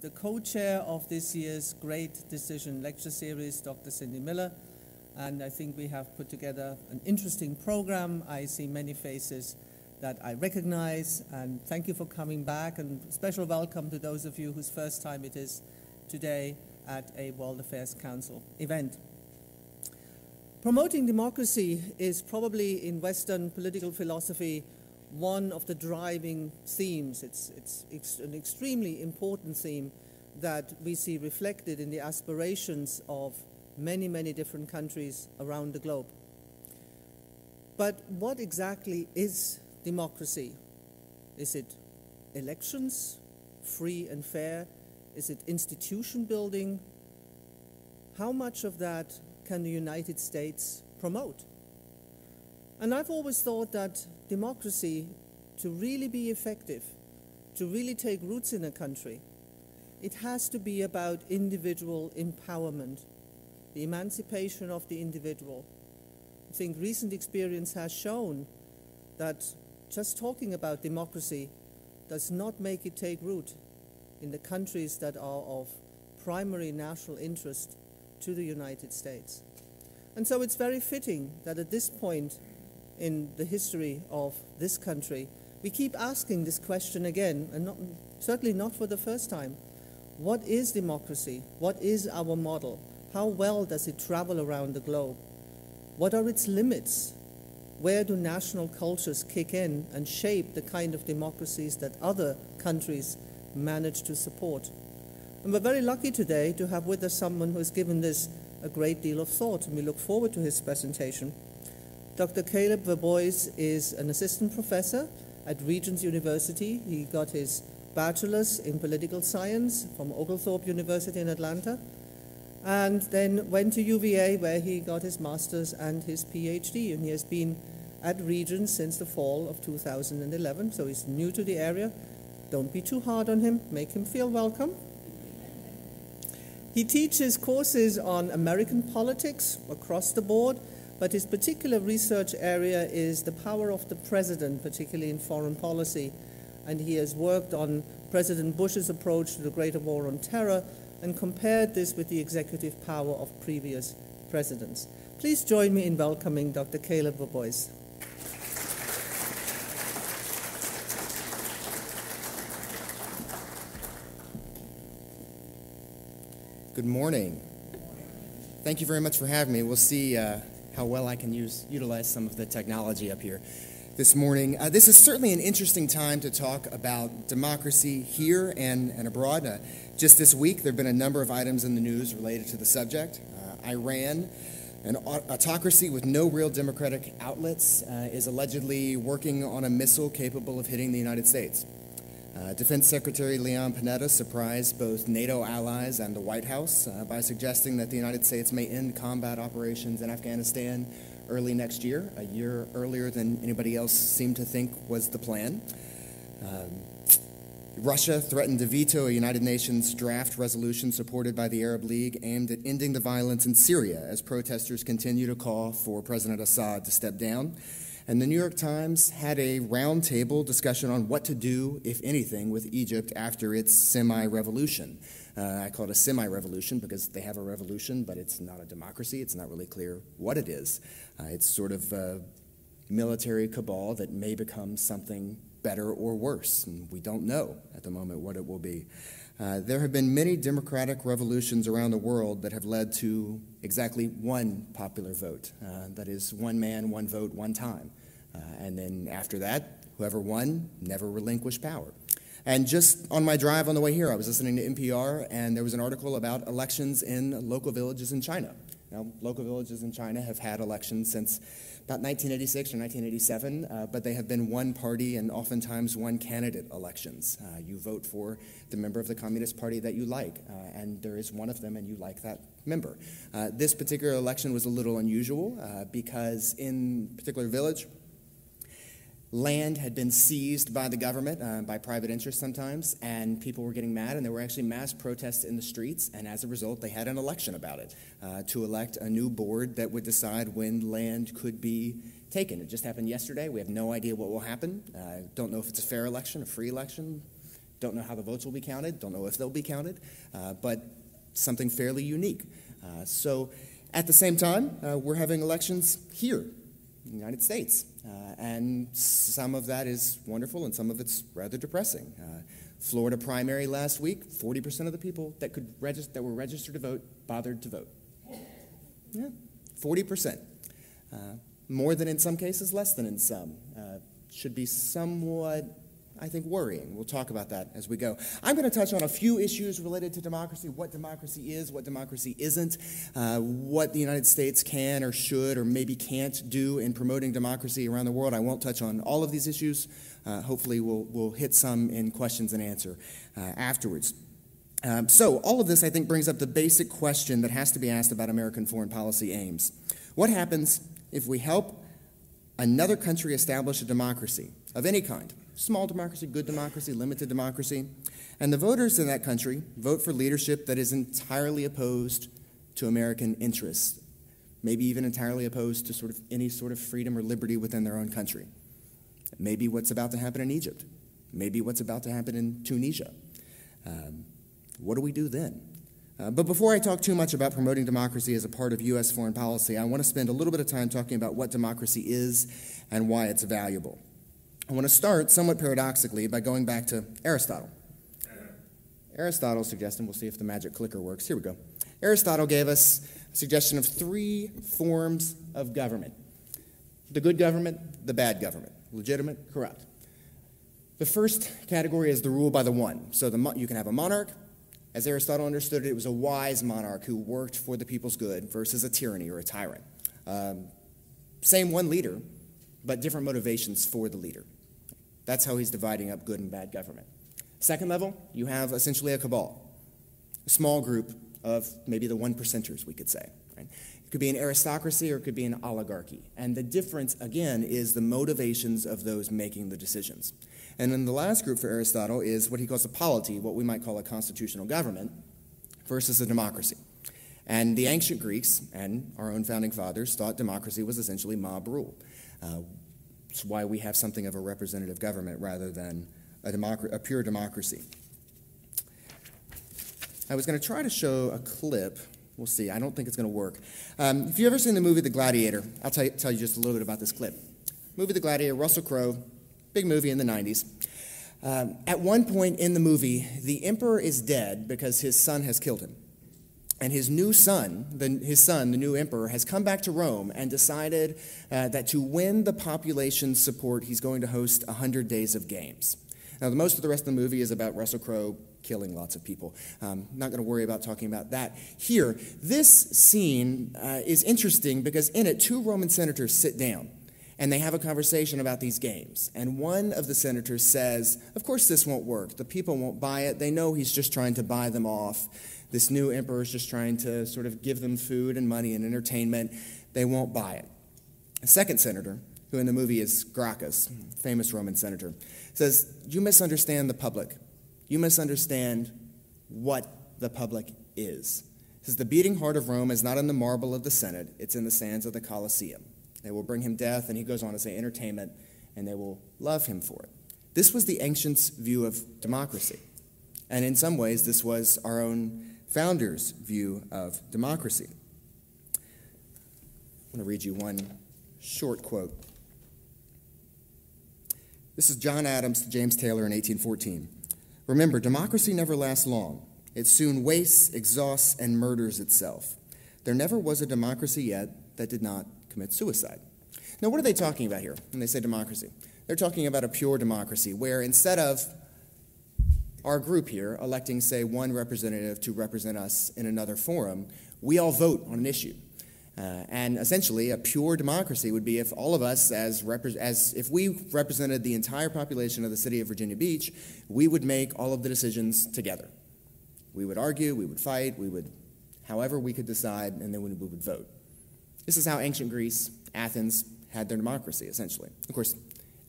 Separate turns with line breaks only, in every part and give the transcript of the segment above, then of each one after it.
the co-chair of this year's Great Decision Lecture Series, Dr. Cindy Miller, and I think we have put together an interesting program. I see many faces that I recognize, and thank you for coming back, and special welcome to those of you whose first time it is today at a World Affairs Council event. Promoting democracy is probably, in Western political philosophy, one of the driving themes. It's an extremely important theme that we see reflected in the aspirations of many, many different countries around the globe. But what exactly is democracy? Is it elections, free and fair? Is it institution building? How much of that can the United States promote? And I've always thought that democracy, to really be effective, to really take roots in a country, it has to be about individual empowerment, the emancipation of the individual. I think recent experience has shown that just talking about democracy does not make it take root in the countries that are of primary national interest to the United States. And so it's very fitting that at this point in the history of this country, we keep asking this question again, and certainly not for the first time. What is democracy? What is our model? How well does it travel around the globe? What are its limits? Where do national cultures kick in and shape the kind of democracies that other countries manage to support? And we're very lucky today to have with us someone who has given this a great deal of thought, and we look forward to his presentation. Dr. Caleb Verbois is an assistant professor at Regent University. He got his Bachelor's in political science from Oglethorpe University in Atlanta, and then went to UVA where he got his Master's and his PhD, and he has been at Regent since the fall of 2011, so he's new to the area. Don't be too hard on him, make him feel welcome. He teaches courses on American politics across the board, but his particular research area is the power of the president, particularly in foreign policy. And he has worked on President Bush's approach to the Great War on Terror and compared this with the executive power of previous presidents. Please join me in welcoming Dr. Caleb Verbois.
Good morning. Thank you very much for having me. We'll see how well I can utilize some of the technology up here this morning. This is certainly an interesting time to talk about democracy here and abroad. Just this week, there have been a number of items in the news related to the subject. Iran, an autocracy with no real democratic outlets, is allegedly working on a missile capable of hitting the United States. Defense Secretary Leon Panetta surprised both NATO allies and the White House by suggesting that the United States may end combat operations in Afghanistan early next year, a year earlier than anybody else seemed to think was the plan. Russia threatened to veto a United Nations draft resolution supported by the Arab League aimed at ending the violence in Syria as protesters continue to call for President Assad to step down. And the New York Times had a roundtable discussion on what to do, if anything, with Egypt after its semi-revolution. I call it a semi-revolution because they have a revolution, but it's not a democracy. It's not really clear what it is. It's sort of a military cabal that may become something better or worse, and we don't know at the moment what it will be. There have been many democratic revolutions around the world that have led to exactly one popular vote. That is, one man, one vote, one time. And then after that, whoever won never relinquished power. And just on my drive on the way here, I was listening to NPR, and there was an article about elections in local villages in China. Now, local villages in China have had elections since about 1986 or 1987, but they have been one-party and oftentimes one-candidate elections. You vote for the member of the Communist Party that you like, and there is one of them, and you like that member. This particular election was a little unusual because in a particular village, land had been seized by the government, by private interests sometimes, and people were getting mad, and there were actually mass protests in the streets, and as a result, they had an election about it to elect a new board that would decide when land could be taken. It just happened yesterday. We have no idea what will happen. Don't know if it's a fair election, a free election. Don't know how the votes will be counted, don't know if they'll be counted, but something fairly unique. So at the same time, we're having elections here in the United States, and some of that is wonderful and some of it's rather depressing. Florida primary last week, 40% of the people that were registered to vote bothered to vote. Yeah, 40%. More than in some cases, less than in some. Should be somewhat, I think, worrying. We'll talk about that as we go. I'm going to touch on a few issues related to democracy, what democracy is, what democracy isn't, what the United States can or should or maybe can't do in promoting democracy around the world. I won't touch on all of these issues. Hopefully we'll hit some in questions and answer afterwards. So all of this, I think, brings up the basic question that has to be asked about American foreign policy aims. What happens if we help another country establish a democracy of any kind, small democracy, good democracy, limited democracy, and the voters in that country vote for leadership that is entirely opposed to American interests, maybe even entirely opposed to any sort of freedom or liberty within their own country? Maybe what's about to happen in Egypt, maybe what's about to happen in Tunisia. What do we do then? But before I talk too much about promoting democracy as a part of U.S. foreign policy, I want to spend a little bit of time talking about what democracy is and why it's valuable. I want to start, somewhat paradoxically, by going back to Aristotle. Aristotle suggested, we'll see if the magic clicker works. Here we go. Aristotle gave us a suggestion of 3 forms of government: the good government, the bad government, legitimate, corrupt. The first category is the rule by the one. So you can have a monarch. As Aristotle understood it, it was a wise monarch who worked for the people's good versus a tyranny or a tyrant. Same one leader, but different motivations for the leader. That's how he's dividing up good and bad government. Second level, you have essentially a cabal, a small group of maybe the 1%ers, we could say. Right? It could be an aristocracy or it could be an oligarchy. And the difference, again, is the motivations of those making the decisions. And then the last group for Aristotle is what he calls a polity, what we might call a constitutional government, versus a democracy. And the ancient Greeks and our own founding fathers thought democracy was essentially mob rule. It's why we have something of a representative government rather than a pure democracy. I was going to try to show a clip. We'll see. I don't think it's going to work. If you've ever seen the movie The Gladiator, I'll tell you just a little bit about this clip. Movie The Gladiator, Russell Crowe, big movie in the 90s. At one point in the movie, the emperor is dead because his son has killed him. And his new son, the new emperor, has come back to Rome and decided that to win the population's support, he's going to host 100 days of games. Now, most of the rest of the movie is about Russell Crowe killing lots of people. Not going to worry about talking about that here. This scene is interesting because in it, 2 Roman senators sit down and they have a conversation about these games. And one of the senators says, of course this won't work. The people won't buy it. They know he's just trying to buy them off. This new emperor is just trying to sort of give them food and money and entertainment. They won't buy it. A second senator, who in the movie is Gracchus, famous Roman senator, says, you misunderstand the public. You misunderstand what the public is. He says, the beating heart of Rome is not in the marble of the Senate, it's in the sands of the Colosseum. They will bring him death, and he goes on to say entertainment, and they will love him for it. This was the ancients' view of democracy. And in some ways, this was our own founders' view of democracy. I'm going to read you one short quote. This is John Adams to James Taylor in 1814. Remember, democracy never lasts long. It soon wastes, exhausts, and murders itself. There never was a democracy yet that did not commit suicide. Now, what are they talking about here when they say democracy? They're talking about a pure democracy where instead of our group here electing, say, one representative to represent us in another forum, we all vote on an issue. And essentially, a pure democracy would be if all of us, if we represented the entire population of the city of Virginia Beach, we would make all of the decisions together. We would argue, we would fight, however we could decide, and then we would vote. This is how ancient Greece, Athens, had their democracy, essentially. Of course,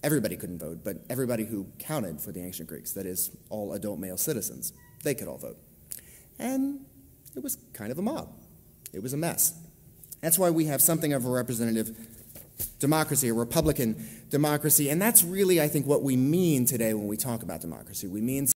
everybody couldn't vote, but everybody who counted for the ancient Greeks, that is, all adult male citizens, they could all vote. And it was kind of a mob. It was a mess. That's why we have something of a representative democracy, a Republican democracy, and that's really, I think, what we mean today when we talk about democracy. We mean